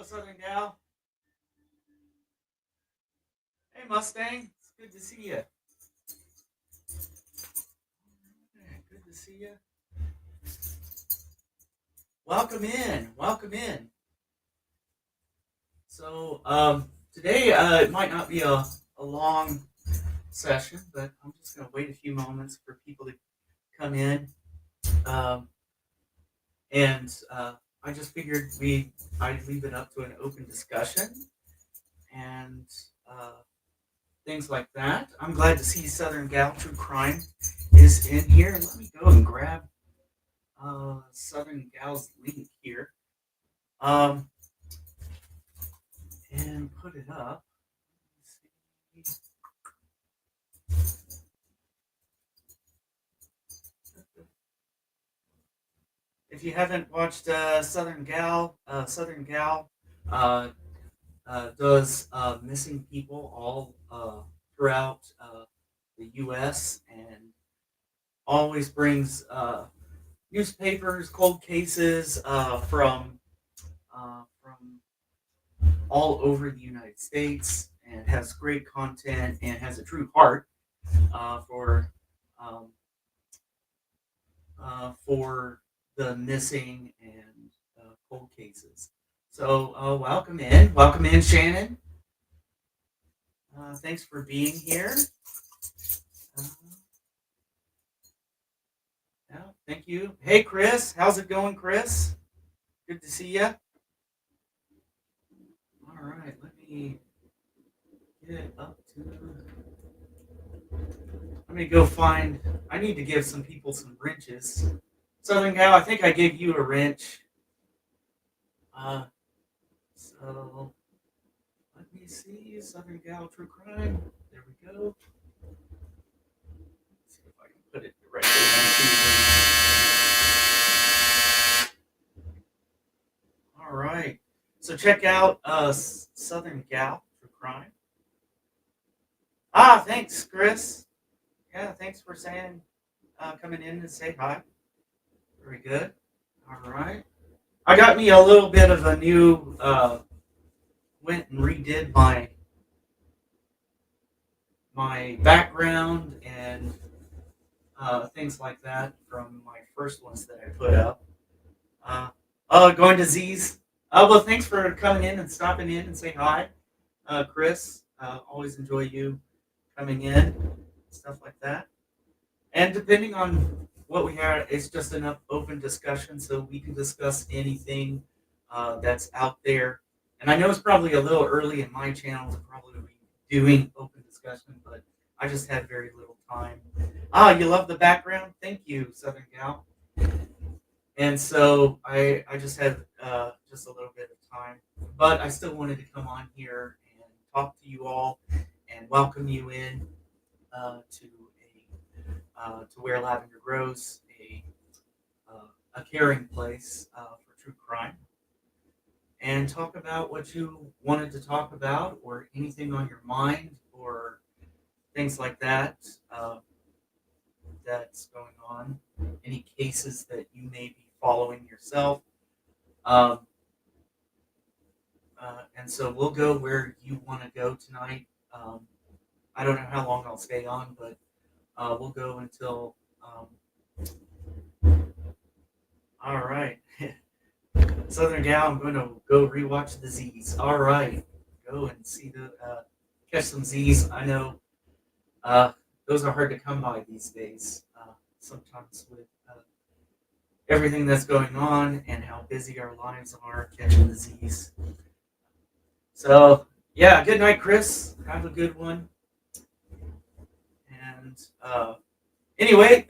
Hello, Southern Gal. Hey, Mustang. It's good to see you. Good to see you. Welcome in. Welcome in. Today it might not be a long session, but I'm just going to wait a few moments for people to come in. Um, and I just figured I'd leave it up to an open discussion and uh, things like that. I'm glad to see Southern Gal True Crime is in here. Let me go and grab Southern Gal's link here um, and put it up. If you haven't watched Southern Gal uh, does missing people all throughout the U.S. and always brings newspapers, cold cases from all over the United States, and has great content and has a true heart for um, for the missing and cold cases. So welcome in, Shannon. Thanks for being here. Uh, yeah, thank you. Hey, Chris, how's it going, Chris? Good to see you. All right, let me get up to. Let me go find. I need to give some people some wrenches. Southern Gal, I think I gave you a wrench. Uh, so let me see. Southern Gal True Crime. There we go. Let's see if I can put it directly onto. All right. So check out Southern Gal True Crime. Ah, thanks, Chris. Yeah, thanks for saying coming in to say hi. Very good. All right. I got me a little bit of a new went and redid my background and things like that from my first ones that I put up. Uh, going to Z's. Well, thanks for coming in and stopping in and say hi, Chris. Always enjoy you coming in, stuff like that. And depending on what we have, it's just an open discussion, so we can discuss anything that's out there. And I know it's probably a little early in my channel to probably be doing open discussion, but I just had very little time. Ah, you love the background? Thank you, Southern Gal. And so I just had just a little bit of time, but I still wanted to come on here and talk to you all and welcome you in to where lavender grows, a caring place for true crime, and talk about what you wanted to talk about or anything on your mind or things like that that's going on. Any cases that you may be following yourself. Um, and so we'll go where you want to go tonight. I don't know how long I'll stay on, but we'll go until. All right. Southern Gal, I'm going to go rewatch the Z's. All right. Go and see catch some Z's. I know uh, those are hard to come by these days. Sometimes with everything that's going on and how busy our lives are catching the Z's. So, yeah, good night, Chris. Have a good one. And anyway,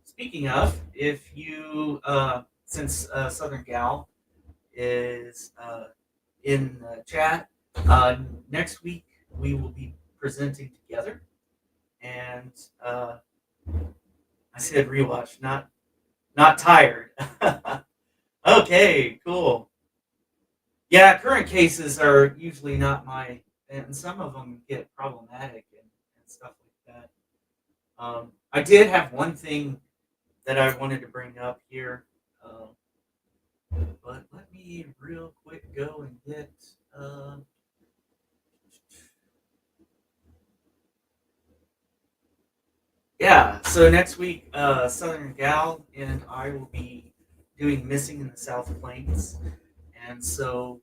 speaking of, if you, since Southern Gal is in the chat, next week we will be presenting together. And I said rewatch, not tired. Okay, cool. Yeah, current cases are usually not and some of them get problematic and stuff like that. I did have one thing that I wanted to bring up here. But let me real quick go and get. Uh, yeah, so next week, Southern Gal and I will be doing Missing in the South Plains. And so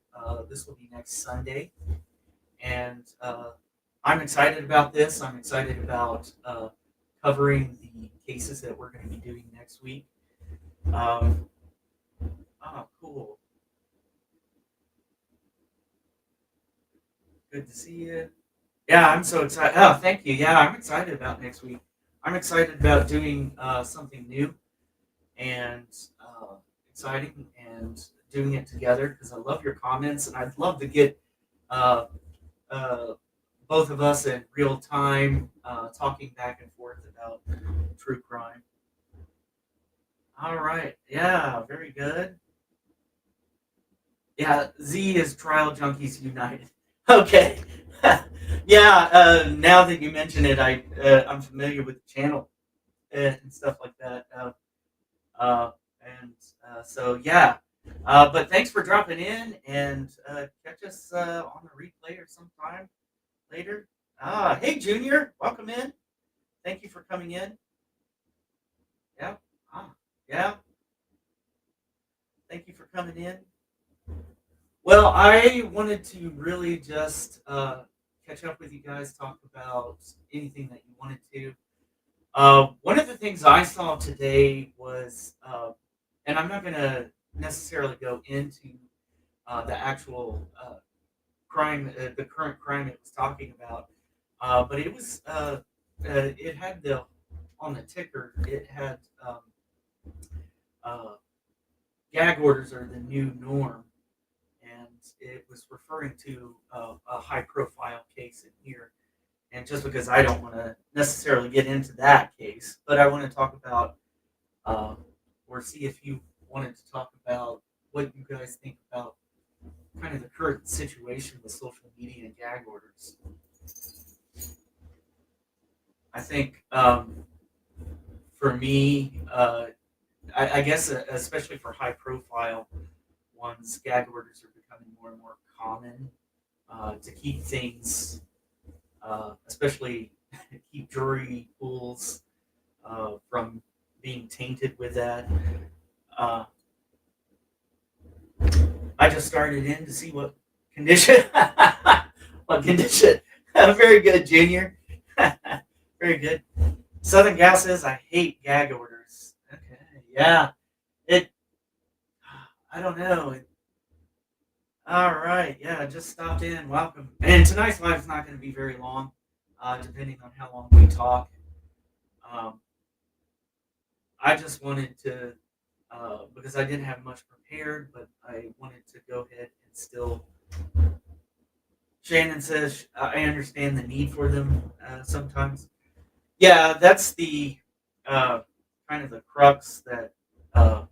this will be next Sunday. And I'm excited about this. I'm excited about covering the cases that we're going to be doing next week. Um, oh, cool. Good to see you. Yeah, I'm so excited. Oh, thank you. Yeah, I'm excited about next week. I'm excited about doing something new and uh, exciting and doing it together because I love your comments and I'd love to get uh, uh, both of us in real time talking back and forth about true crime. All right. Yeah, very good. Yeah, Z is Trial Junkies United. Okay. Yeah, now that you mention it, I'm familiar with the channel and stuff like that. Uh, and so, yeah. But thanks for dropping in and catch us on the replay or sometime later. Hey, Junior, welcome in. Thank you for coming in. Yeah. Yeah. Thank you for coming in. Well, I wanted to really just catch up with you guys, talk about anything that you wanted to. One of the things I saw today was, and I'm not going to necessarily go into the actual crime, the current crime it was talking about, but it had on the ticker, it had uh, gag orders are the new norm. And it was referring to a high profile case in here. And just because I don't want to necessarily get into that case, but I want to talk about uh, or see if you wanted to talk about what you guys think about kind of the current situation with social media and gag orders. I think for me, I guess especially for high profile ones, gag orders are becoming more and more common to keep things especially keep jury pools from being tainted with that. Uh, I just started in to see what condition, what condition. Very good, Junior. Very good. Southern Gal says I hate gag orders. Okay, yeah. It. I don't know. All right, yeah. I just stopped in. Welcome. And tonight's live is not going to be very long, depending on how long we talk. Um, I just wanted to because I didn't have much prepared, but I wanted to go ahead and still. Shannon says I understand the need for them sometimes. Yeah, that's the uh, kind of the crux uh,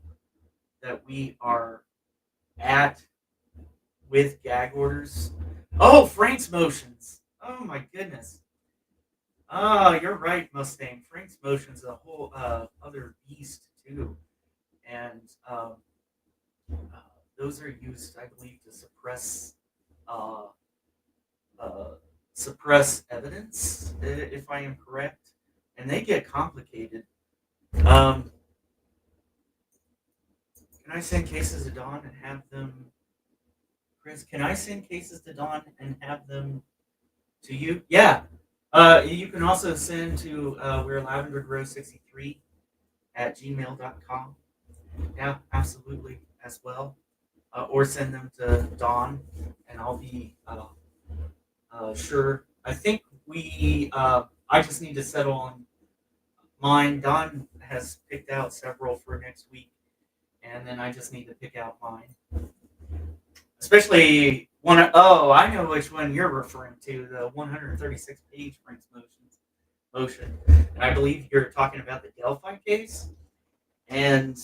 that we are at with gag orders. Oh, Frank's motions. Oh my goodness. Oh, you're right, Mustang. Frank's motions a whole other beast too, and uh, those are used, I believe, to uh, uh, suppress evidence, if I am correct, and they get complicated. Um, can I send cases to Don and have them, Chris? Can I send cases to Don and have them to you? Yeah. You can also send to we're Lavender Grow 63 at gmail.com. Yeah, absolutely, as well. Or send them to Don, and I'll be sure. I think I just need to settle on mine. Don has picked out several for next week, and then I just need to pick out mine. Especially one. Oh, I know which one you're referring to. The 136 page Frank's motion, and I believe you're talking about the Delphi case. And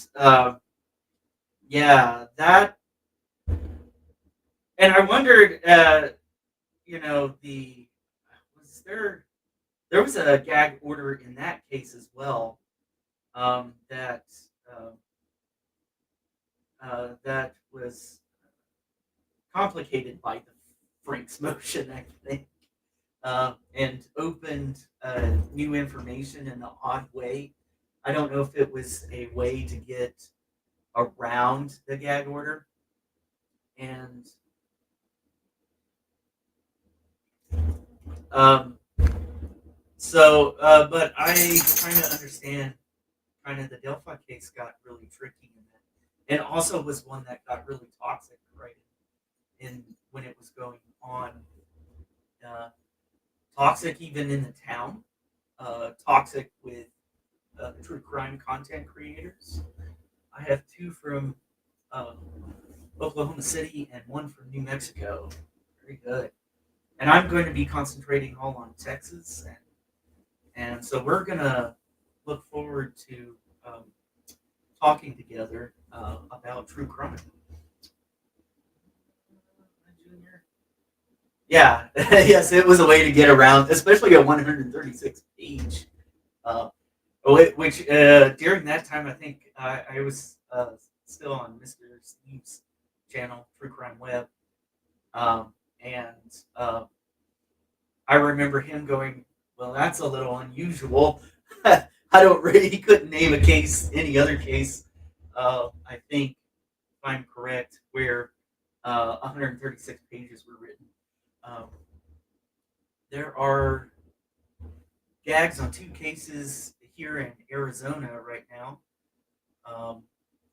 yeah, that. And I wondered, the was there was a gag order in that case as well that um, that was complicated by the Frank's motion, I think, and opened new information in an odd way. I don't know if it was a way to get around the gag order, and um, but I kind of understand. Kind of the Delphi case got really tricky in that, and also was one that got really toxic right in when it was going on. Uh, Toxic even in the town. Toxic with true crime content creators. I have two from um, Oklahoma City and one from New Mexico. Very good. And I'm going to be concentrating all on Texas, and so we're gonna look forward to um, talking together about true crime. Yeah, yes, it was a way to get around, especially a 136 page. Uh, which during that time, I think I was still on Mr. Steve's channel, True Crime Web, and I remember him going, "Well, that's a little unusual." I don't really. He couldn't name a case, any other case. I think, if I'm correct, where 136 pages were written. Um, there are gags on two cases here in Arizona right now. Um,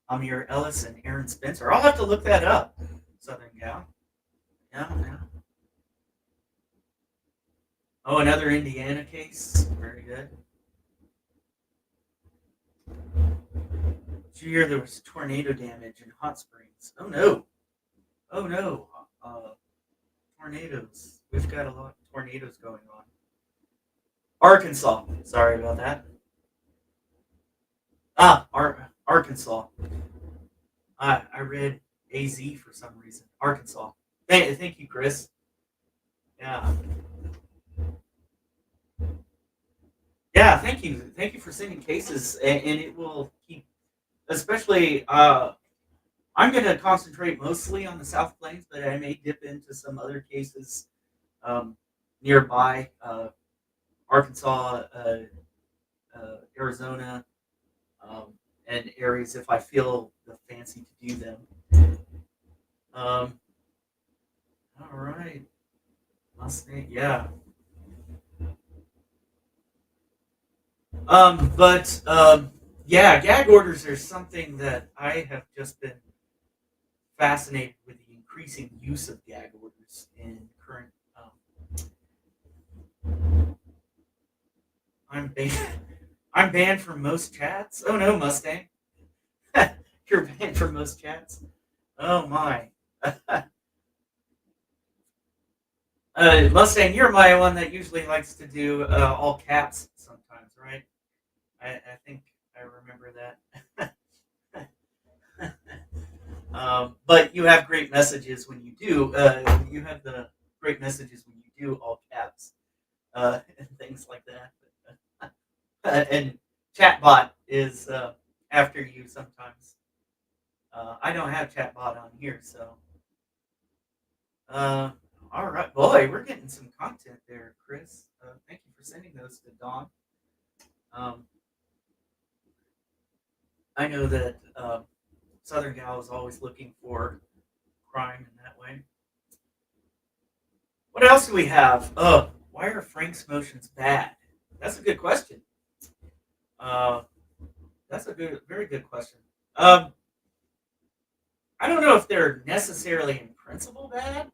Amir Ellis and Aaron Spencer. I'll have to look that up. Southern Gal. Yeah, yeah. Oh, another Indiana case. Very good. Did you hear there was tornado damage in Hot Springs? Oh no. Oh no. Tornadoes. We've got a lot of tornadoes going on. Arkansas. Sorry about that. Arkansas. I read AZ for some reason. Arkansas. Thank you, Chris. Yeah. Yeah, thank you. Thank you for sending cases, and it will keep, especially, I'm going to concentrate mostly on the South Plains, but I may dip into some other cases um, nearby Arkansas, Arizona, and areas if I feel the fancy to do them. Um, all right. Mustang, yeah. Yeah, gag orders are something that I have just been fascinated with the increasing use of gag orders in current. I'm banned. I'm banned from most chats. Oh no, Mustang, you're banned from most chats. Oh my. Mustang, you're my one that usually likes to do all caps sometimes, right? I think I remember that. But you have great messages when you do. You have the great messages when you do all caps and things like that. And chatbot is after you sometimes. I don't have chatbot on here, so uh, all right, boy, we're getting some content there, Chris. Thank you for sending those to Dawn. Um, I know that Southern Gal is always looking for crime in that way. What else do we have? Why are Frank's motions bad? That's a good question. Uh, that's a very good question. Um, I don't know if they're necessarily in principle bad.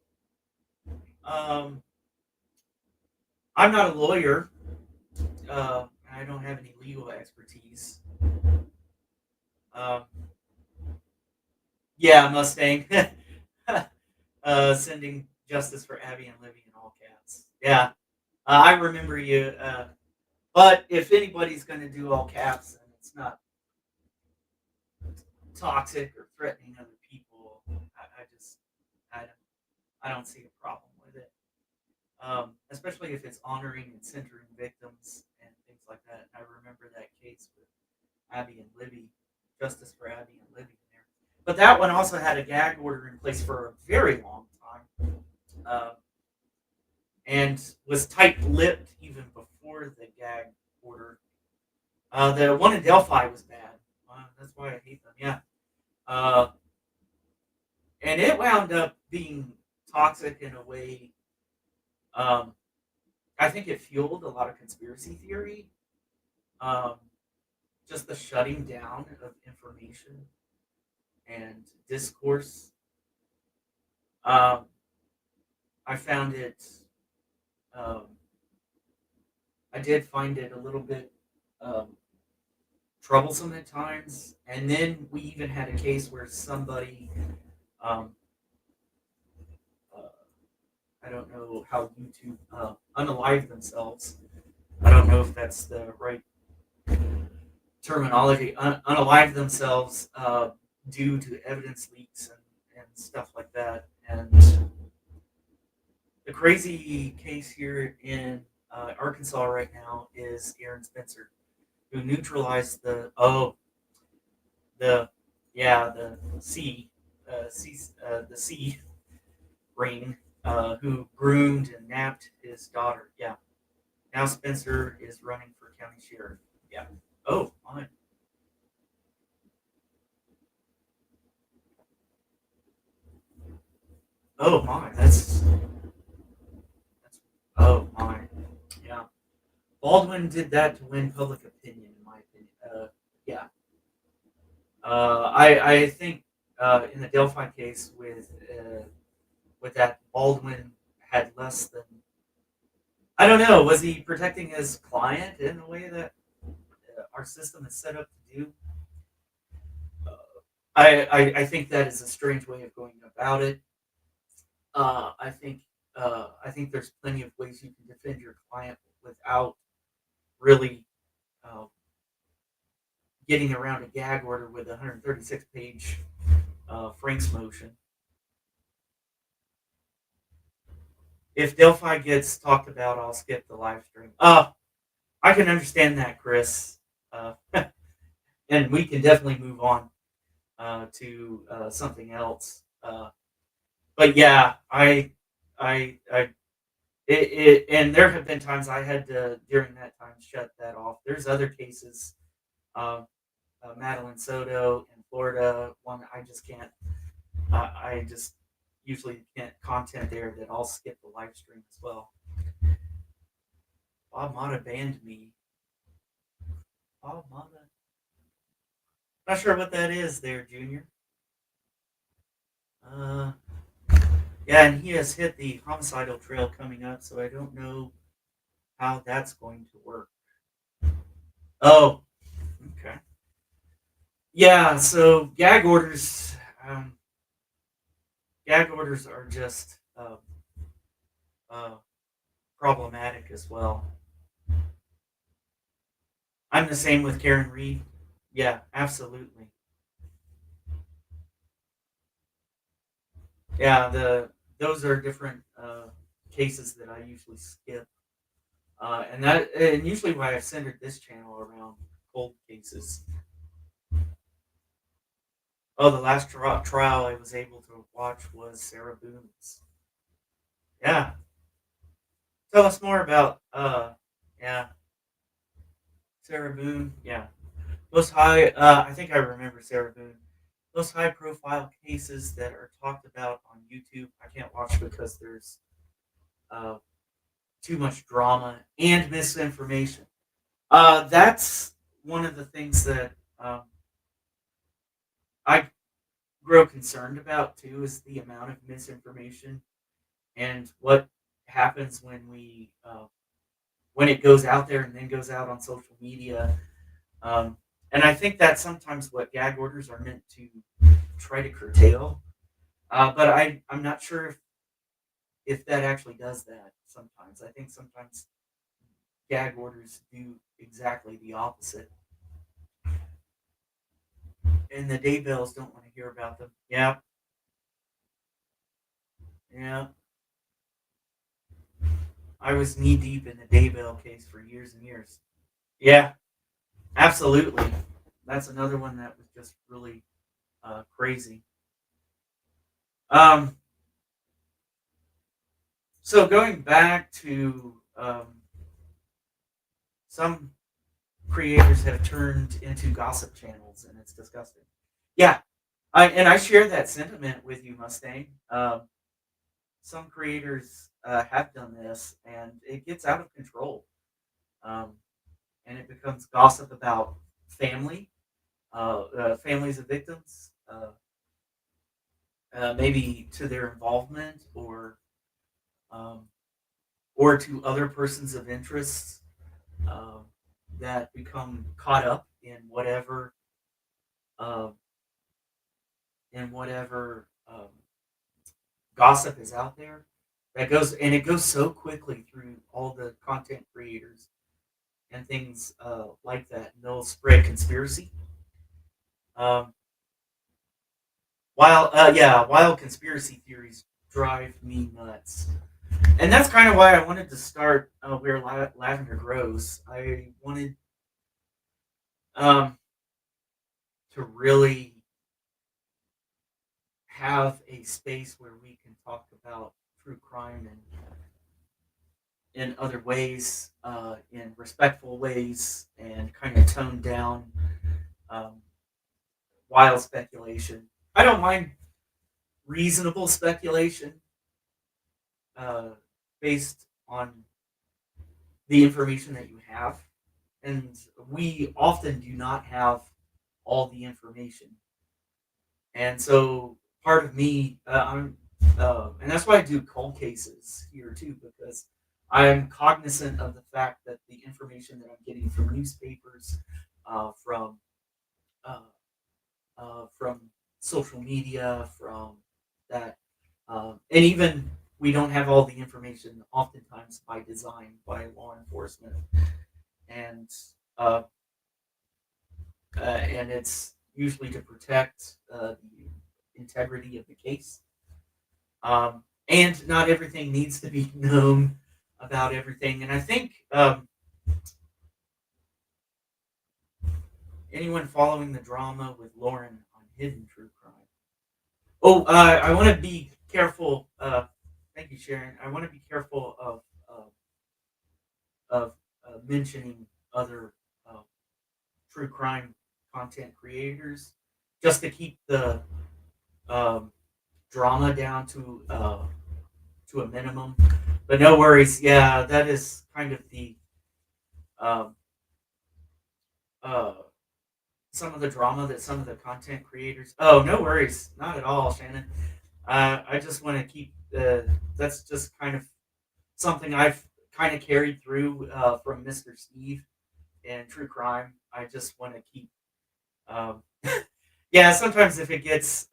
Um, I'm not a lawyer. I don't have any legal expertise. Um, yeah, Mustang. Sending justice for Abby and Livy in all caps. Yeah, I remember you. But if anybody's going to do all caps and it's not toxic or threatening other people, I just I don't, I don't see a problem with it. Especially if it's honoring and centering victims and things like that. I remember that case with Abby and Libby, Justice for Abby and Libby in there. But that one also had a gag order in place for a very long time, uh, and was tight-lipped even before the gag order. The one in Delphi was bad. That's why I hate them. Yeah, uh, and it wound up being toxic in a way. Um, I think it fueled a lot of conspiracy theory. Um, just the shutting down of information and discourse. Um, I found it. Um, I did find it a little bit um, troublesome at times. And then we even had a case where somebody, um, uh, I don't know how YouTube unalive themselves. I don't know if that's the right terminology. Unalive themselves due to evidence leaks and stuff like that. And the crazy case here in Arkansas right now is Aaron Spencer, who neutralized the the C ring, who groomed and napped his daughter. Yeah. Now Spencer is running for county sheriff. Yeah. Oh my. Oh my. That's. Oh my. Yeah. Baldwin did that to win public opinion, in my opinion. Yeah. I think in the Delphi case with that Baldwin had less than, I don't know, was he protecting his client in a way that our system is set up to do? Uh, I think that is a strange way of going about it. Uh, I think I think there's plenty of ways you can defend your client without really uh, getting around a gag order with a 136 page Frank's motion. If Delphi gets talked about, I'll skip the live stream. I can understand that, Chris. Uh, and we can definitely move on to something else. But yeah, I, and there have been times I had to during that time shut that off. There's other cases, uh, Madeline Soto in Florida. One I just can't. I just usually can't content there that I'll skip the live stream as well. Bob Mata banned me. Bob Mata. Not sure what that is there, Junior. Uh, yeah, and he has hit the homicidal trail coming up, so I don't know how that's going to work. Oh, okay. Yeah, so um, gag orders are just uh, problematic as well. I'm the same with Karen Reed. Yeah, absolutely. Yeah, the those are different cases that I usually skip, and usually why I've centered this channel around cold cases. Oh, the last trial I was able to watch was Sarah Boone's. Yeah, tell us more about yeah, Sarah Boone. Yeah, most high. I think I remember Sarah Boone. Most high profile cases that are talked about on YouTube. I can't watch because there's uh, too much drama and misinformation. That's one of the things that I grow concerned about too is the amount of misinformation and what happens when it goes out there and then goes out on social media. Um, and I think that's sometimes what gag orders are meant to try to curtail. But I'm not sure if that actually does that sometimes. I think sometimes gag orders do exactly the opposite. And the Daybells don't want to hear about them. Yeah, yeah. I was knee deep in the Daybell case for years and years. Yeah, absolutely. That's another one that was just really crazy. Um, so going back to some creators have turned into gossip channels, and it's disgusting. Yeah, I share that sentiment with you, Mustang. Some creators have done this, and it gets out of control, um, and it becomes gossip about family, families of victims, maybe to their involvement um, or to other persons of interest um, that become caught up uh, in whatever gossip is out there. That goes and it goes so quickly through all the content creators and things like that. And they'll spread conspiracy. Um, while conspiracy theories drive me nuts, and that's kind of why I wanted to start where lavender grows. I wanted um, to really have a space where we can talk about true crime and in other ways, in respectful ways, and kind of tone down um, wild speculation. I don't mind reasonable speculation uh, based on the information that you have. And we often do not have all the information. And so part of me, and that's why I do cold cases here too, because I'm cognizant of the fact that the information that I'm getting from newspapers, uh, from uh, from social media, from that, and even we don't have all the information oftentimes by design by law enforcement, and uh, and it's usually to protect the integrity of the case. And not everything needs to be known about everything. And I think anyone following the drama with Lauren on Hidden True Crime. Oh, I want to be careful. Thank you, Sharon. I want to be careful of mentioning other uh, true crime content creators, just to keep the um, drama down to a minimum. But no worries. Yeah, that is kind of the um, uh, some of the drama that some of the content creators. Oh, no worries, not at all, Shannon. I just want to keep. That's just kind of something I've kind of carried through from Mr. Steve and True Crime. I just want to keep. Um, yeah, sometimes if it gets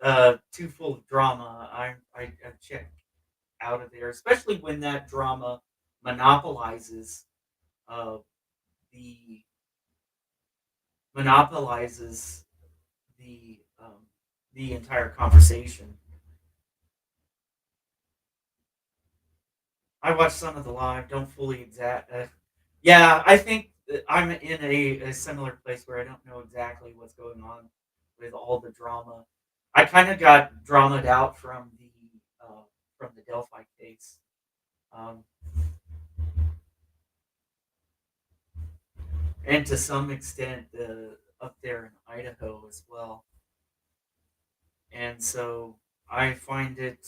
too full of drama, I check out of there, especially when that drama monopolizes uh, the monopolizes the entire conversation. I watched some of the live. Don't fully exact. Yeah, I think that I'm in a similar place where I don't know exactly what's going on with all the drama. I kind of got dramaed out from the Delphi case, um, and to some extent up there in Idaho as well. And so I find it.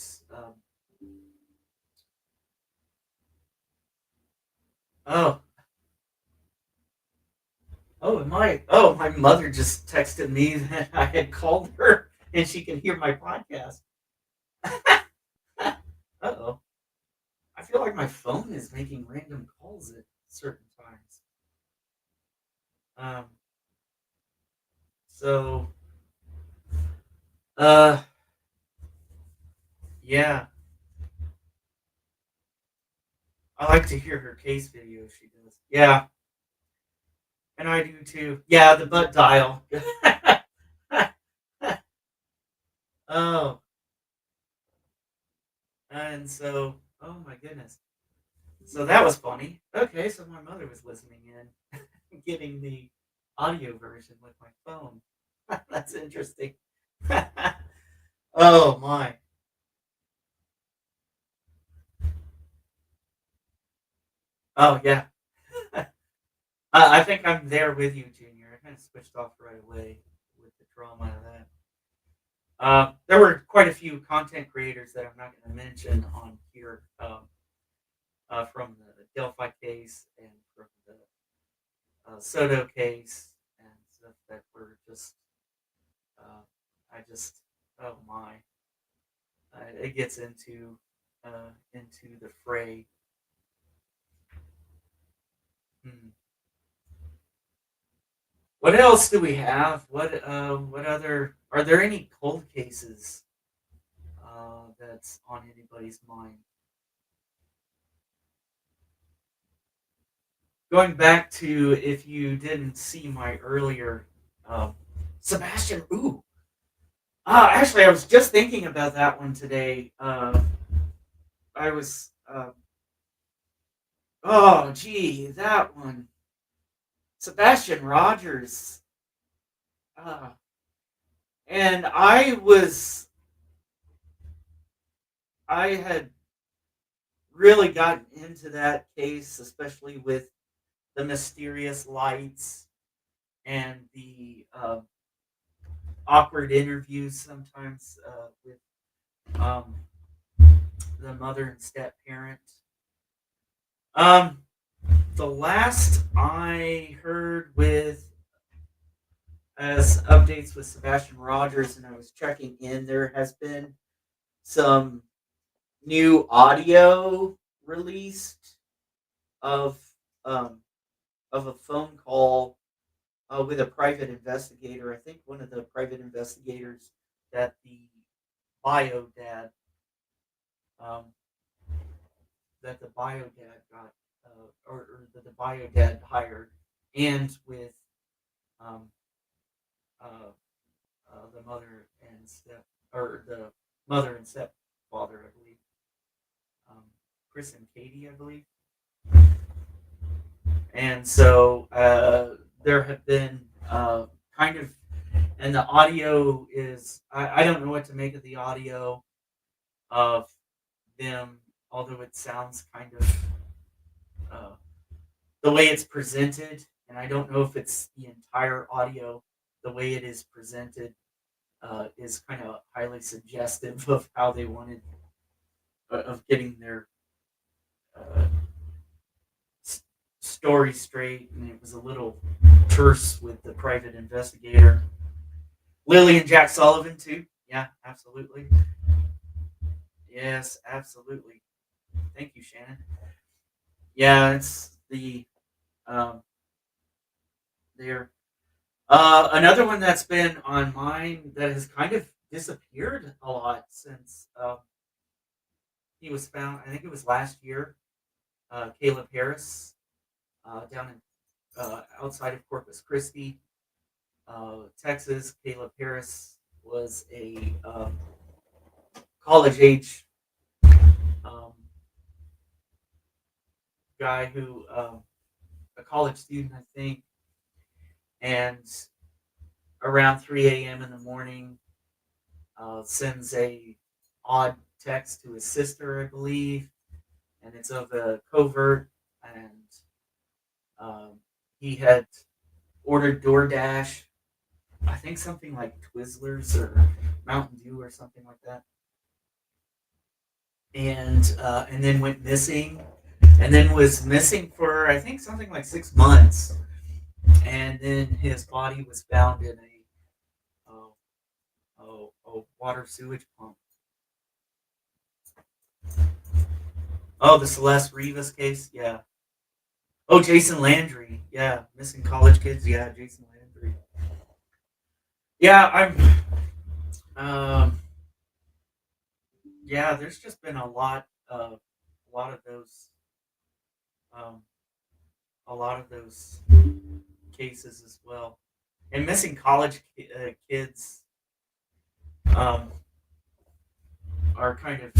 Oh, my mother just texted me that I had called her and she can hear my podcast. Uh-oh. I feel like my phone is making random calls at certain times. Um, so uh yeah, I like to hear her case videos she does. Yeah, and I do too. Yeah, the butt dial. Oh, and so oh my goodness. So that was funny. Okay, so my mother was listening in, getting the audio version with my phone. That's interesting. Oh my. Oh yeah. I think I'm there with you, Junior. I kind of switched off right away with the drama of that. There were quite a few content creators that I'm not going to mention on here, from the Delphi case and from the Soto case and stuff that were just, uh, I just, oh my, it gets into the fray. Hmm. What else do we have? What other? Are there any cold cases that's on anybody's mind? Going back to if you didn't see my earlier, um, Sebastian. Ooh, actually, I was just thinking about that one today. I was. Oh, gee, that one. Sebastian Rogers. Uh, and I had really gotten into that case, especially with the mysterious lights and the awkward interviews sometimes with um, the mother and step parent. Um, the last I heard with as updates with Sebastian Rogers, and I was checking in, there has been some new audio released of um, of a phone call with a private investigator. I think one of the private investigators that the bio dad um, that the bio dad got or that the bio dad hired, and with um, uh, the mother and step or the mother and stepfather, I believe, um, Chris and Katie, I believe. And so there have been kind of, and the audio is, I don't know what to make of the audio of them, although it sounds kind of uh, the way it's presented, and I don't know if it's the entire audio, the way it is presented is kind of highly suggestive of how they wanted, of getting their uh, s- story straight, and it was a little terse with the private investigator. Lily and Jack Sullivan too. Yeah, absolutely. Yes, absolutely. Thank you, Shannon. Yeah, it's the there. Another one that's been on mine that has kind of disappeared a lot since he was found. I think it was last year. Caleb Harris, down in outside of Corpus Christi, Texas. Caleb Harris was a college age um, guy who, a college student, I think, and around 3 a.m. in the morning, sends a odd text to his sister, I believe, and it's of a covert, and um, he had ordered DoorDash, I think something like Twizzlers or Mountain Dew or something like that, and then went missing, and then was missing for I think something like 6 months, and then his body was found in a water sewage pump. Oh, the Celeste Rivas case, yeah. Oh, Jason Landry, yeah, missing college kids, yeah, Jason Landry. Yeah, um, yeah. There's just been a lot of those, um, a lot of those cases as well, and missing college kids um, are kind of,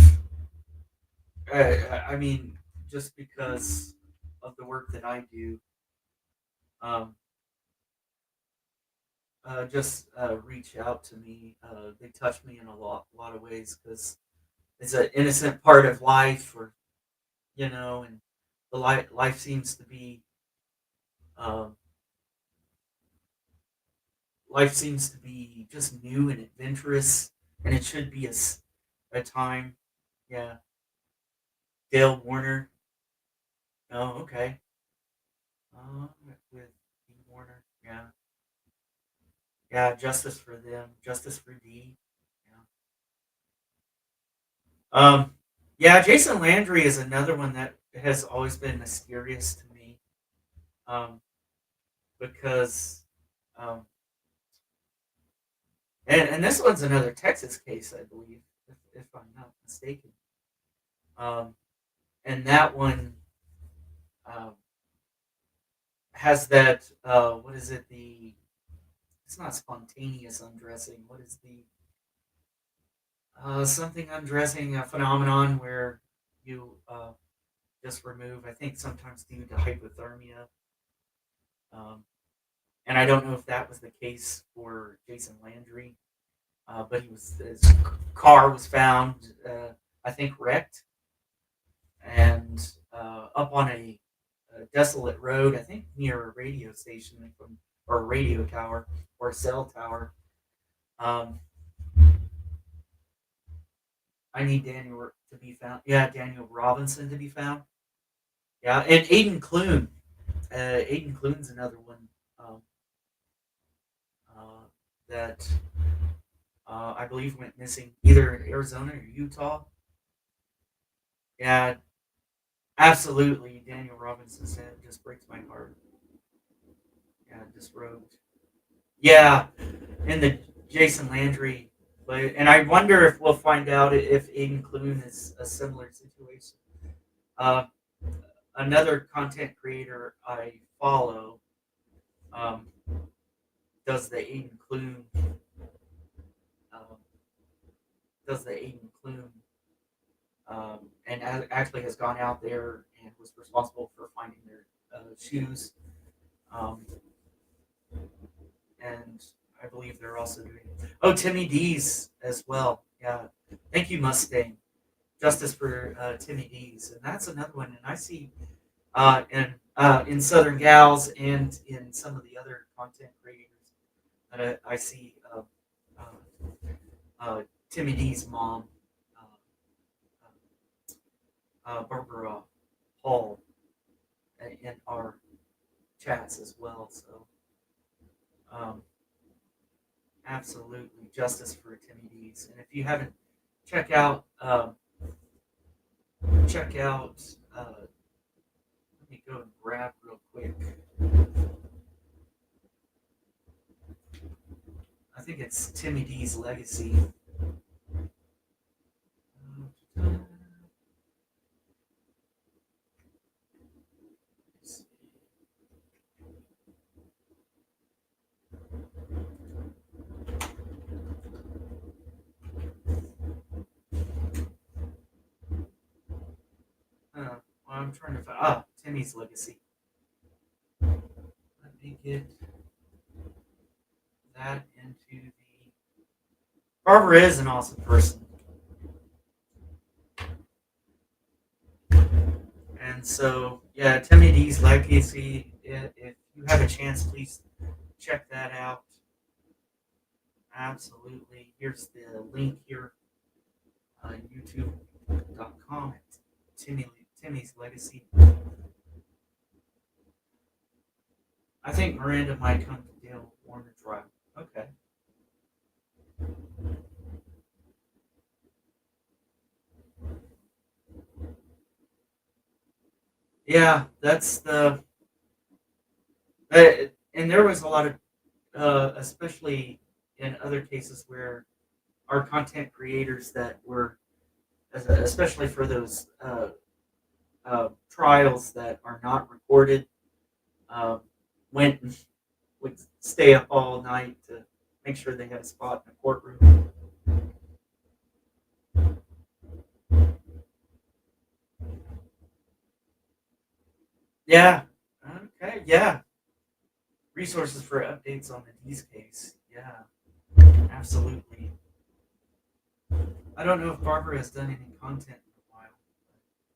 I mean, just because of the work that I do, um, just reach out to me. They touch me in lot of ways because it's an innocent part of life, or you know, and the life seems to be um, life seems to be just new and adventurous, and it should be a time. Yeah, Dale Warner. Oh, okay. With D. Warner. Yeah, yeah. Justice for them. Justice for D. Yeah. Um. Yeah, Jason Landry is another one that has always been mysterious to me. Um, because um, and this one's another Texas case, I believe, if I'm not mistaken. Um, and that one um, has that what is it? The It's not spontaneous undressing. What is the something undressing a phenomenon where you just remove? I think sometimes due to hypothermia. Um, and I don't know if that was the case for Jason Landry, but his car was found, I think, wrecked and up on a desolate road, I think near a radio station or a radio tower or a cell tower. Um, I need Daniel to be found. Yeah, Daniel Robinson to be found. Yeah, and Aiden Clune. Aiden Clune's another one um, that I believe went missing either in Arizona or Utah. Yeah, absolutely. Daniel Robinson said, just breaks my heart. Yeah, just wrote. Yeah, in the Jason Landry play. And I wonder if we'll find out if Aiden Clune is a similar situation. Uh, Another content creator I follow um, does the Aiden Clune um, does the Aiden Clune and actually has gone out there and was responsible for finding their shoes. Um, and I believe they're also doing. Oh, Timmy D's as well. Yeah, thank you, Mustang. Justice for Timmy D's, and that's another one. And I see in Southern Gals and in some of the other content creators that I see uh, Timmy D's mom, Barbara Hall, in our chats as well. So um, absolutely justice for Timmy D's. And if you haven't, check out check out. Let me go and grab real quick. I think it's Timmy D's Legacy. Well, I'm trying to find. Timmy's Legacy. Let me get that into the. Barbara is an awesome person. And so, yeah, Timmy D's Legacy. If you have a chance, please check that out. Absolutely. Here's the link here on youtube.com. Timmy's Legacy. I think Miranda might come to Dale Warner Drive. Okay. Yeah, that's the. And there was a lot of, especially in other cases where our content creators that were, especially for those trials that are not recorded, uh, went and would stay up all night to make sure they had a spot in the courtroom. Yeah. Okay. Yeah. Resources for updates on the D's case. Yeah. Absolutely. I don't know if Barbara has done any content in a while.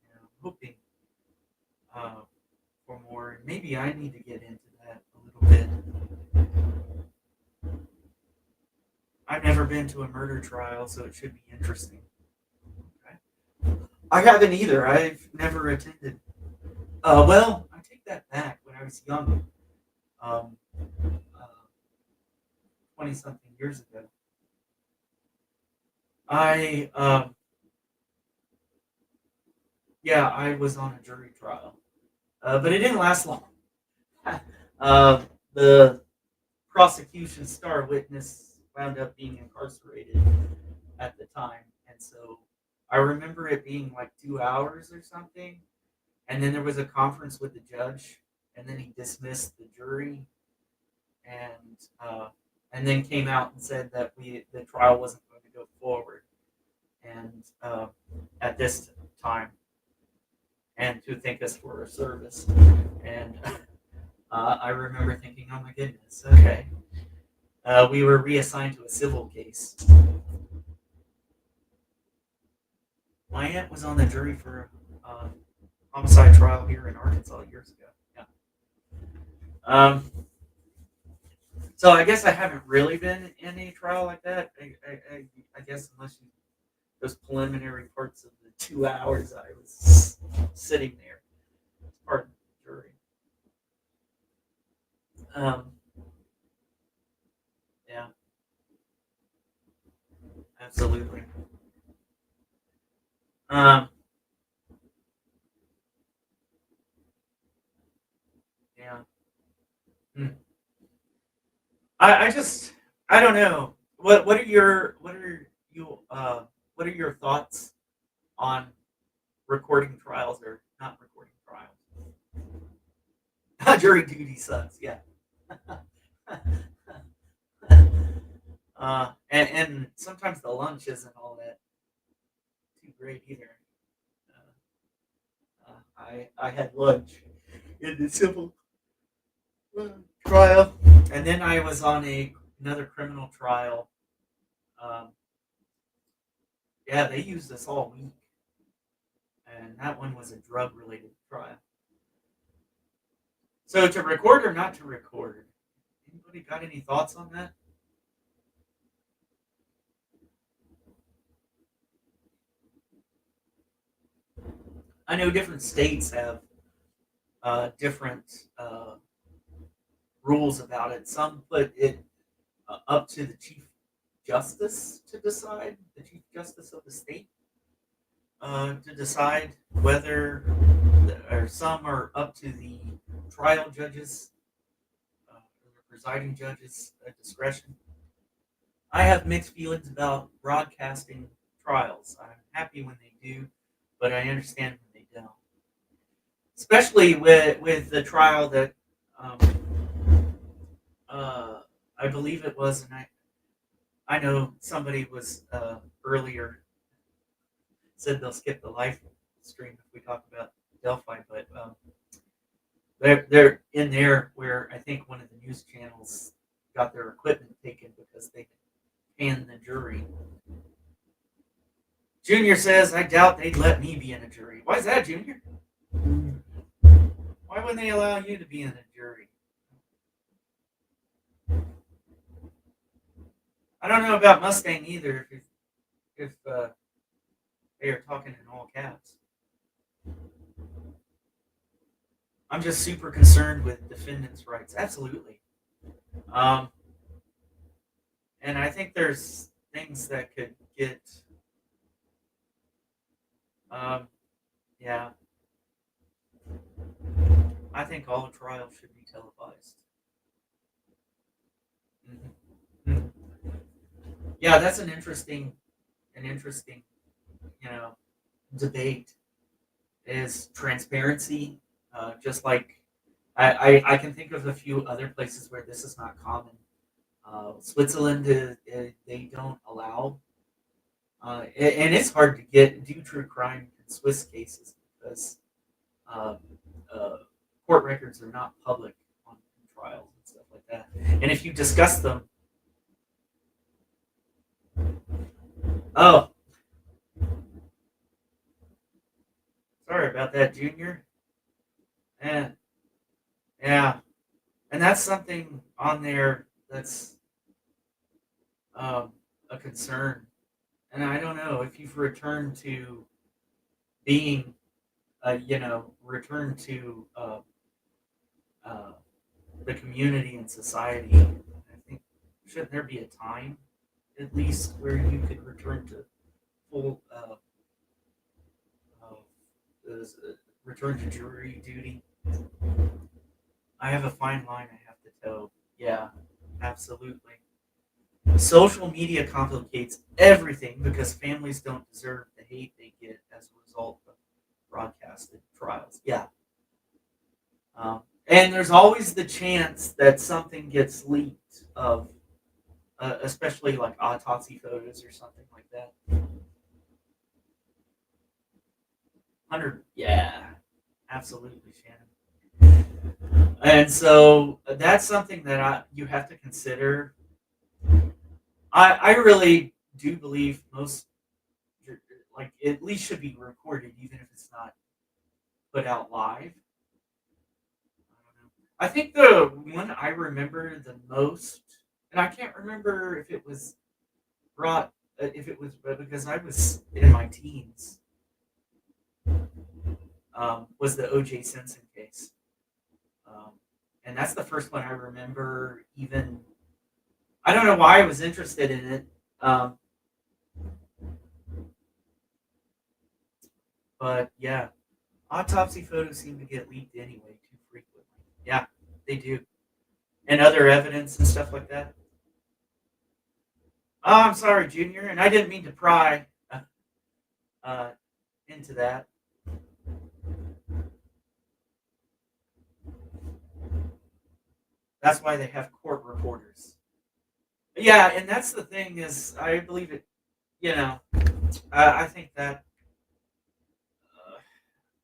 But, I'm hoping. uh, for more. Maybe I need to get into that a little bit. I've never been to a murder trial, so it should be interesting. Okay. I haven't either. I've never attended. Well, I take that back. When I was young, um, 20 something years ago, I, yeah, I was on a jury trial, but it didn't last long. uh, the prosecution star witness wound up being incarcerated at the time, and so I remember it being like 2 hours or something, and then there was a conference with the judge, and then he dismissed the jury, and uh, and then came out and said that the trial wasn't going to go forward, and at this time, and to thank us for our service, and I remember thinking, oh my goodness, okay. We were reassigned to a civil case. My aunt was on the jury for a homicide trial here in Arkansas years ago. Yeah. Um, so I guess I haven't really been in a trial like that. I guess unless you those preliminary parts of the 2 hours I was sitting there as part of the jury. Um, yeah, absolutely. Um, yeah. Hmm. I just I don't know. What are your thoughts on recording trials or not recording trials? Jury duty sucks. Yeah. And sometimes the lunch isn't all that too great either. I had lunch in the civil trial, and then I was on another criminal trial. Um, yeah, they used us all week, and that one was a drug related trial. So to record or not to record? Anybody got any thoughts on that? I know different states have different rules about it. Some put it up to the chief justice to decide, the chief justice of the state to decide whether, or some are up to the trial judges, or the presiding judges' discretion. I have mixed feelings about broadcasting trials. I'm happy when they do, but I understand when they don't. Especially with the trial that um, uh, I believe it was, and I know somebody was earlier said they'll skip the live stream if we talk about Delphi, but they're in there where I think one of the news channels got their equipment taken because they panned the jury. Junior says, I doubt they'd let me be in a jury. Why is that, Junior? Why wouldn't they allow you to be in a jury? I don't know about Mustang either. If they are talking in all caps, I'm just super concerned with defendants' rights. Absolutely, um, and I think there's things that could get. Um, yeah, I think all trials should be televised. Mhm. Yeah, that's an interesting, you know, debate is transparency. Just like I can think of a few other places where this is not common. Switzerland, they don't allow, and it's hard to do true crime in Swiss cases because uh, uh, court records are not public on trials and stuff like that. And if you discuss them, oh, sorry about that, Junior. And yeah, and that's something on there that's um, a concern. And I don't know if you've returned to being, return to uh, the community and society. I think shouldn't there be a time at least where you could return to full return to jury duty? I have a fine line I have to toe. Yeah, absolutely. Social media complicates everything because families don't deserve the hate they get as a result of broadcasted trials. Yeah. And there's always the chance that something gets leaked of, especially like autopsy photos or something like that. 100, yeah, absolutely, Shannon. And so that's something that you have to consider. I really do believe most, like, at least should be recorded, even if it's not put out live. I think the one I remember the most, and I can't remember if it was brought, if it was because I was in my teens, was the O.J. Simpson case, um, and that's the first one I remember. Even I don't know why I was interested in it, um, but yeah, autopsy photos seem to get leaked anyway too frequently. Yeah, they do, and other evidence and stuff like that. Oh, I'm sorry, Junior, and I didn't mean to pry uh, into that. That's why they have court reporters. Yeah, and that's the thing is, I believe it. You know, I think that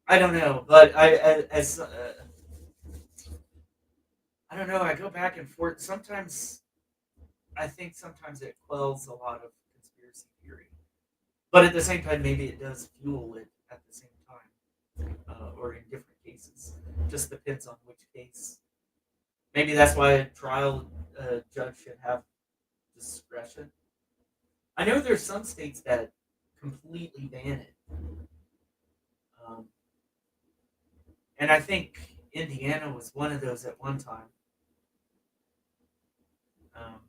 I don't know, but I don't know. I go back and forth. Sometimes I think sometimes it quells a lot of conspiracy theory, but at the same time, maybe it does fuel it at the same time, or in different cases. Just depends on which case. Maybe that's why a trial judge should have discretion. I know there's some states that completely ban it, um, and I think Indiana was one of those at one time. Um,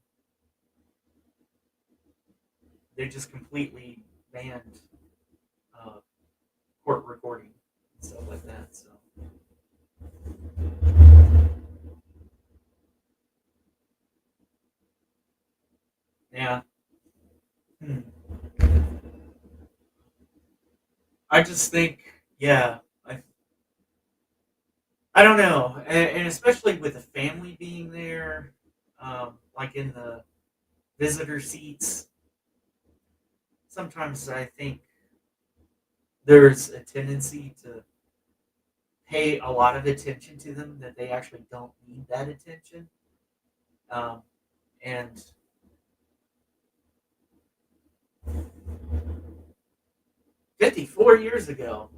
they just completely banned uh, court recording and stuff like that. So yeah. Hmm. I just think, yeah, I don't know, and especially with the family being there, like in the visitor seats. Sometimes I think there's a tendency to pay a lot of attention to them that they actually don't need that attention. Um, and 54 years ago,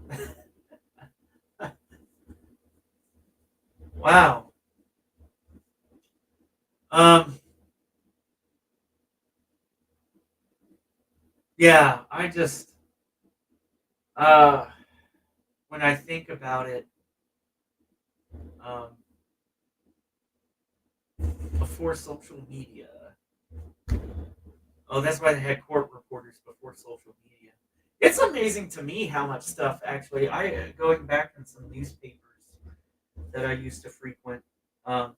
wow. Um, yeah, I just uh, when I think about it, um, before social media. Oh, that's why they had court reporters before social media. It's amazing to me how much stuff actually. Going back in some newspapers that I used to frequent. Um,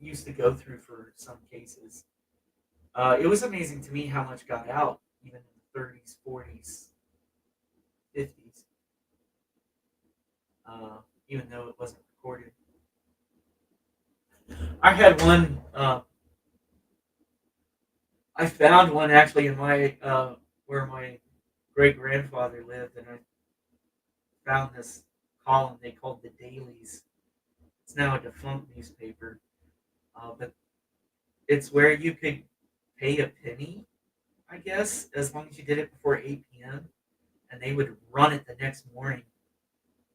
Used to go through for some cases. It was amazing to me how much got out, even in the 30s, 40s, 50s, even though it wasn't recorded. I had one. I found one actually in my where my great grandfather lived, and I found this column they called the Dailies. It's now a defunct newspaper, but it's where you could pay a penny, I guess, as long as you did it before 8 p.m. and they would run it the next morning,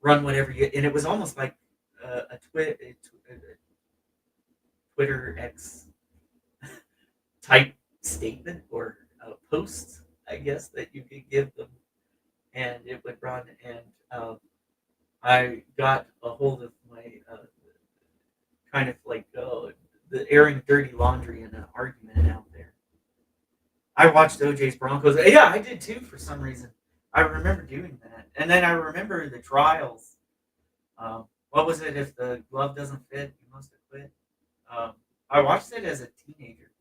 run whatever you, and it was almost like a Twitter X type statement or a post, I guess, that you could give them, and it would run. And I got a hold of my kind of like the airing dirty laundry in an argument out there. I watched OJ's Broncos. Yeah, I did too for some reason. I remember doing that, and then I remember the trials. What was it? If the glove doesn't fit, you must acquit. Um, I watched it as a teenager,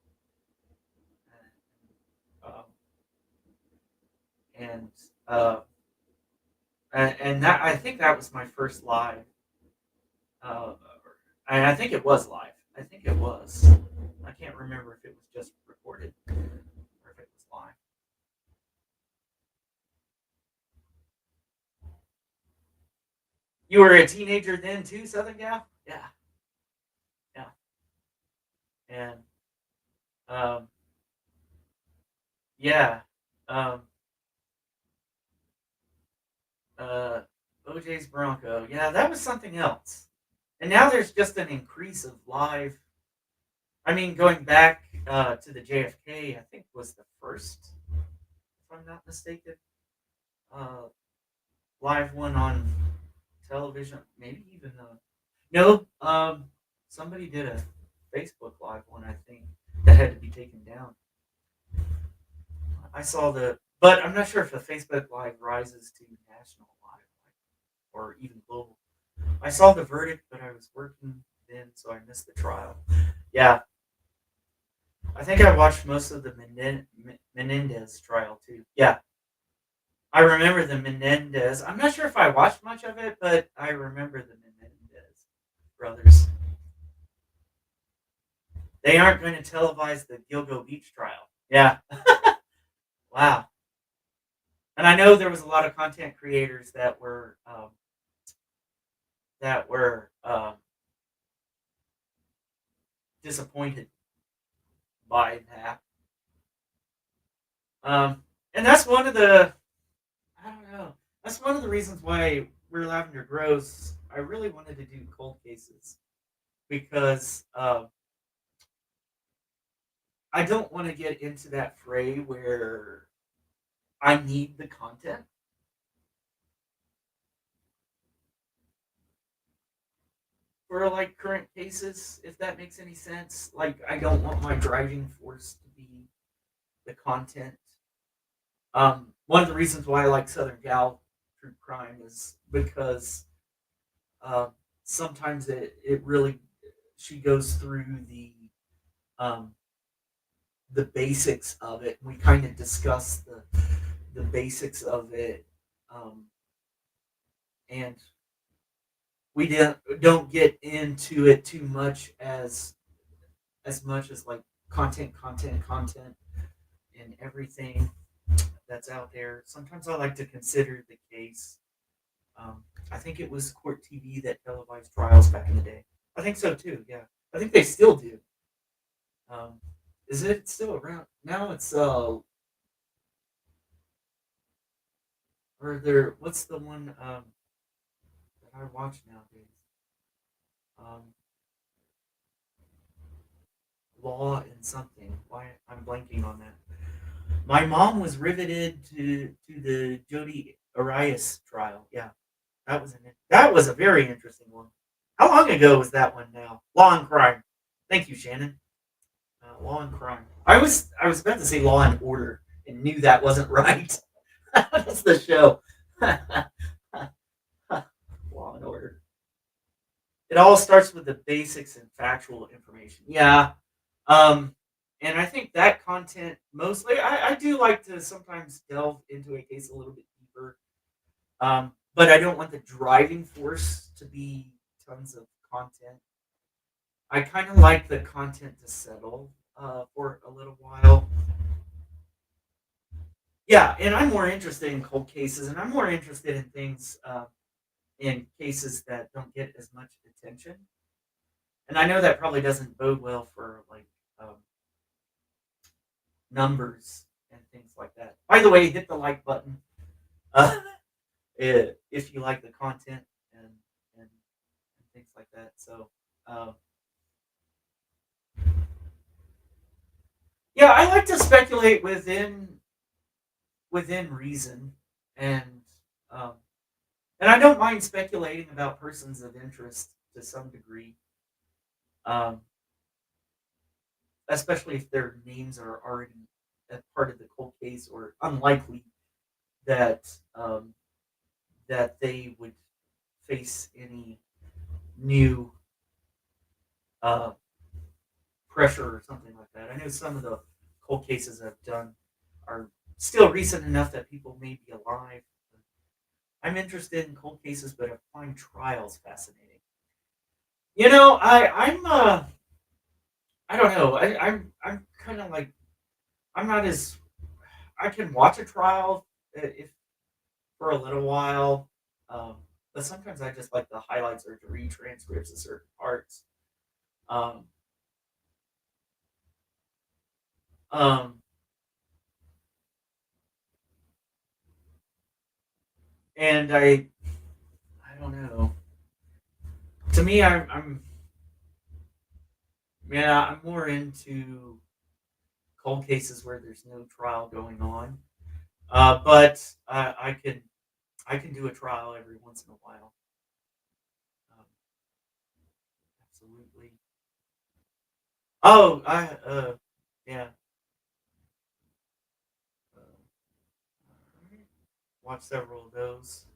um, and uh, and that I think that was my first live. Uh, and I think it was live. I think it was. I can't remember if it was just recorded or if it was live. You were a teenager then too, Southern Gal? Yeah, yeah. And um, yeah, um, uh, OJ's Bronco. Yeah, that was something else. And now there's just an increase of live. I mean, going back to the JFK, I think was the first, if I'm not mistaken, uh, live one on television. Maybe even no. Somebody did a Facebook live one. I think that had to be taken down. I saw but I'm not sure if the Facebook live rises to national live or even global. I saw the verdict, but I was working then, so I missed the trial. Yeah, I think I watched most of the Menendez trial too. Yeah, I remember the Menendez. I'm not sure if I watched much of it, but I remember the Menendez brothers. They aren't going to televise the Gilgo Beach trial. Yeah, wow. And I know there was a lot of content creators that were disappointed by that. And that's one of the I don't know. That's one of the reasons why Where Lavender Grows. I really wanted to do cold cases because I don't want to get into that fray where I need the content for like current cases, if that makes any sense. Like I don't want my driving force to be the content. One of the reasons why I like Southern Gal True Crime is because uh, sometimes it really she goes through um, the basics of it. We kind of discuss the basics of it, um, and we don't get into it too much as much as like content, and everything that's out there. Sometimes I like to consider the case. Um, I think it was Court TV that televised trials back in the day. I think so too. Yeah, I think they still do. Um, is it still around now? It's or there. What's the one that I watch nowadays? Um, Law and something. Why I'm blanking on that. My mom was riveted to the Jodi Arias trial. Yeah, that was a very interesting one. How long ago was that one now? Law and Crime. Thank you, Shannon. Law and Crime. I was about to say Law and Order and knew that wasn't right. That's the show. Law and Order. It all starts with the basics and factual information. Yeah. Um, and I think that content mostly, I do like to sometimes delve into a case a little bit deeper. But I don't want the driving force to be tons of content. I kind of like the content to settle for a little while. Yeah, and I'm more interested in cold cases, and I'm more interested in things in cases that don't get as much attention. And I know that probably doesn't bode well for like um, numbers and things like that. By the way, hit the like button. uh, if you like the content and and, and things like that. So um, yeah, I like to speculate within reason, and um, and I don't mind speculating about persons of interest to some degree, um, especially if their names are already a part of the cold case or unlikely that that they would face any new uh, pressure or something like that. I know some of the cold cases I've done are still recent enough that people may be alive. I'm interested in cold cases, but I find trials fascinating. I don't know. I'm kind of like I'm not as I can watch a trial if for a little while, um, but sometimes I just like the highlights or to read transcripts of certain parts. Um, um, and I don't know. To me, I'm yeah, I'm more into cold cases where there's no trial going on. But I can do a trial every once in a while. Um, absolutely. Oh, yeah. Uh, watch several of those.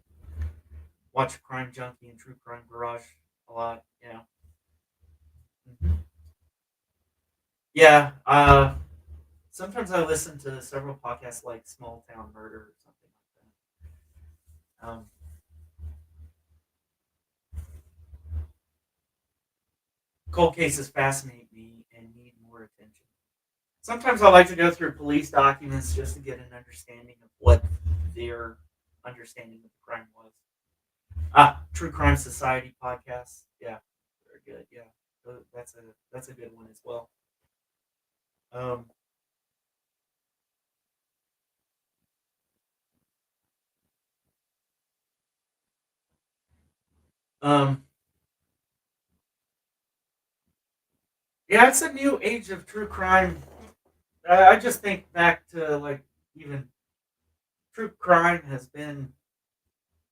Watch Crime Junkie and True Crime Garage a lot. Yeah. Mhm. Yeah. Sometimes I listen to several podcasts like Small Town Murder or something like that. Cold cases fascinate me and need more attention. Sometimes I like to go through police documents just to get an understanding of what their understanding of the crime was. True Crime Society podcast. Yeah, very good. Yeah, that's a good one as well. Um, um, yeah, it's a new age of true crime. I just think back to like even true crime has been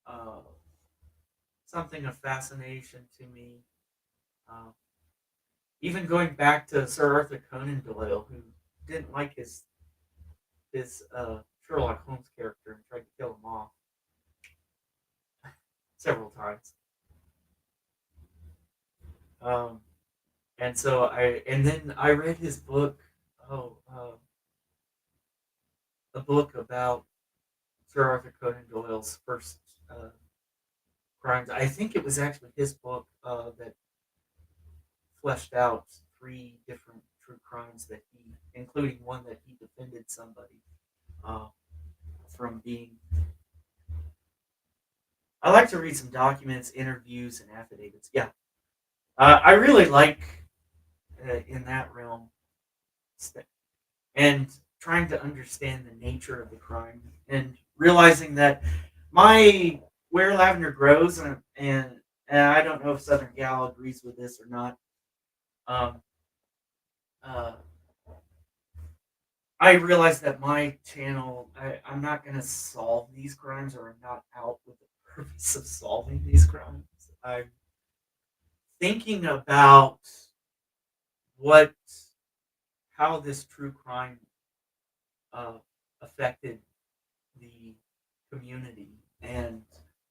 uh, something of fascination to me. Uh, Even going back to Sir Arthur Conan Doyle, who didn't like his Sherlock Holmes character and tried to kill him off several times. Um, and then I read his book. Oh, a book about Sir Arthur Conan Doyle's first uh, crimes. I think it was actually his book that fleshed out three different true crimes that he, including one that he defended somebody uh, from being. I like to read some documents, interviews, and affidavits. Yeah, I really like in that realm st- and trying to understand the nature of the crime and realizing that my where lavender grows and I don't know if Southern Gal agrees with this or not. Um, uh, I realize that my channel, I'm not going to solve these crimes, or I'm not out with the purpose of solving these crimes. I'm thinking about what, how this true crime uh, affected the community and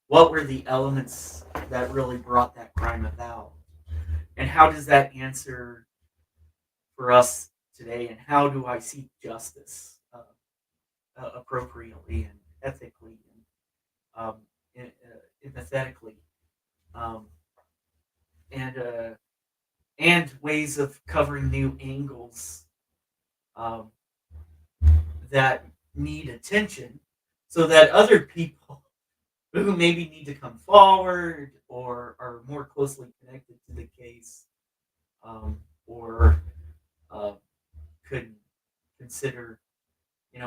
what were the elements that really brought that crime about, and how does that answer for us today, and how do I seek justice appropriately and ethically and empathetically, um, and ways of covering new angles um, that need attention, so that other people who maybe need to come forward or are more closely connected to the case, or uh, could consider,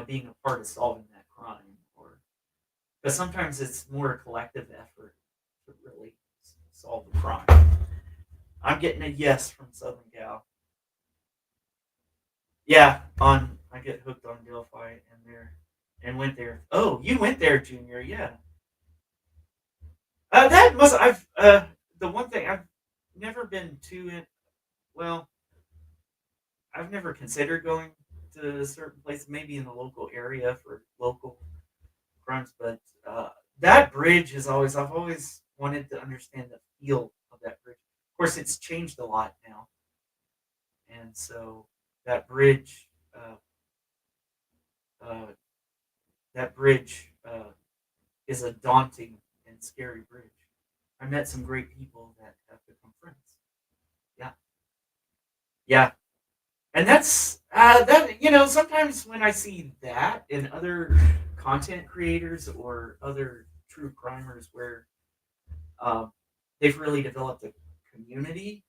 being a part of solving that crime, or because sometimes it's more a collective effort to really solve the crime. I'm getting a yes from Southern Gal. Yeah, on I get hooked on Delphi and went there. Oh, you went there, Junior. Yeah. That must I've the one thing I've never been too in. Well, I've never considered going to certain places, maybe in the local area for local crimes, but that bridge is always I've always wanted to understand the feel of that bridge. Of course, it's changed a lot now, and so that bridge, uh, uh, that bridge is a daunting and scary bridge. I met some great people that have become friends. Yeah, yeah, and that's that. Sometimes when I see that in other content creators or other true crimers, where um, they've really developed a community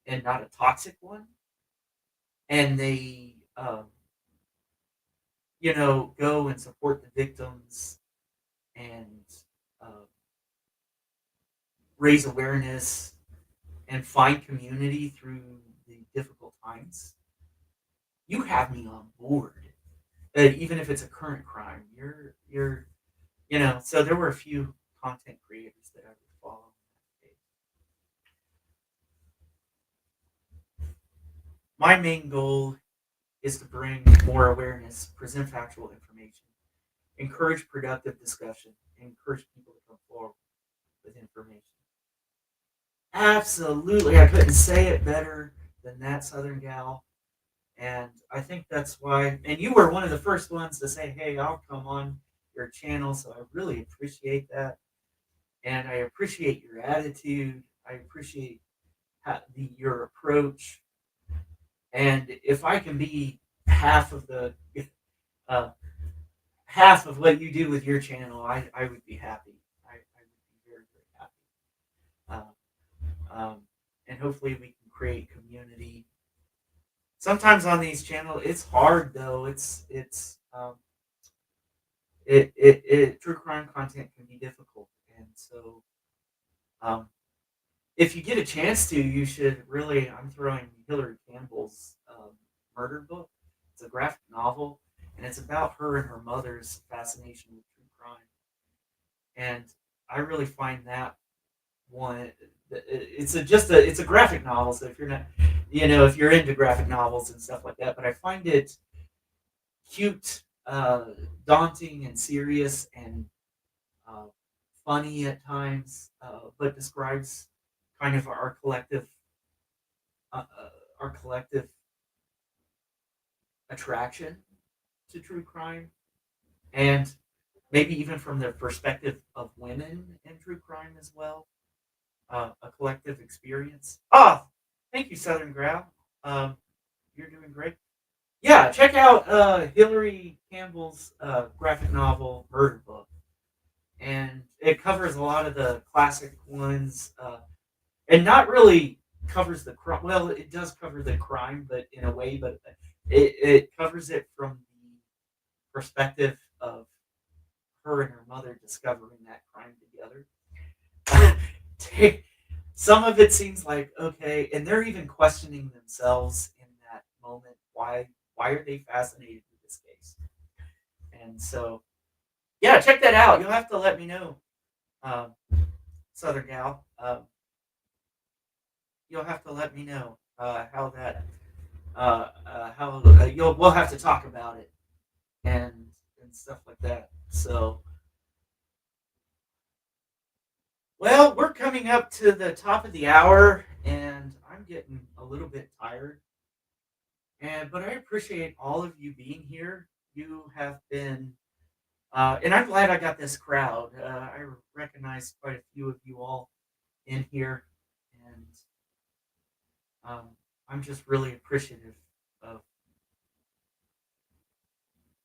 and not a toxic one, and they go and support the victims and uh, raise awareness and find community through the difficult times. You have me on board, even if it's a current crime. So there were a few content creators that I would follow. My main goal is to bring more awareness, present factual information, encourage productive discussion, and encourage people to come forward with information. Absolutely. I couldn't say it better than that, Southern Gal. And I think that's why, and you were one of the first ones to say, hey, I'll come on your channel. So I really appreciate that. And I appreciate your attitude. I appreciate your approach. And if I can be half of the uh, half of what you do with your channel, I would be happy. I would be very, very happy. And hopefully we can create community. Sometimes on these channels, it's hard though. True crime content can be difficult, and so um, if you get a chance to, you should really. I'm throwing Hillary Campbell's murder book. It's a graphic novel, and it's about her and her mother's fascination with true crime. And I really find that one. It's a graphic novel, so if you're not, if you're into graphic novels and stuff like that, but I find it cute, daunting, and serious, and uh, funny at times, but describes kind of our collective attraction to true crime, and maybe even from the perspective of women in true crime as well, a collective experience. Ah, thank you, Southern Growl. You're doing great. Yeah, check out Hillary Campbell's graphic novel Murder Book, and it covers a lot of the classic ones, and not really covers the crime. Well, it does cover the crime, but in a way, but it covers it from the perspective of her and her mother discovering that crime together. Some of it seems like okay, and they're even questioning themselves in that moment. Why are they fascinated with this case? And so, yeah, check that out. You'll have to let me know, um, Southern Gal. You'll have to let me know how that how you'll we'll have to talk about it and stuff like that. So, well, we're coming up to the top of the hour, and I'm getting a little bit tired. But I appreciate all of you being here. You have been, and I'm glad I got this crowd. I recognize quite a few of you all in here, and um, I'm just really appreciative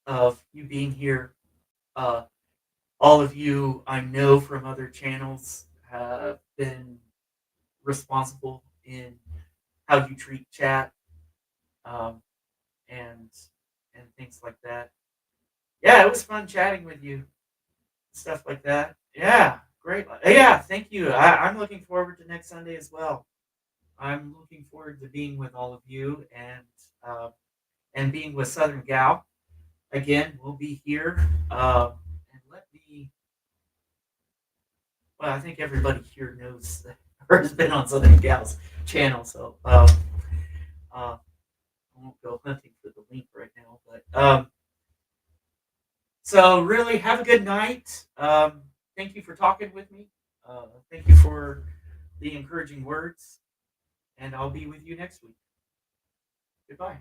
of you being here. Uh, all of you I know from other channels have been responsible in how you treat chat, um, and things like that. Yeah, it was fun chatting with you, stuff like that. Yeah, great. Yeah, thank you. I'm looking forward to next Sunday as well. I'm looking forward to being with all of you uh, and being with Southern Gal again. We'll be here. And let me. Well, I think everybody here knows or has been on Southern Gal's channel, so I won't go hunting for the link right now. But so really, have a good night. Thank you for talking with me. Thank you for the encouraging words, and I'll be with you next week. Goodbye.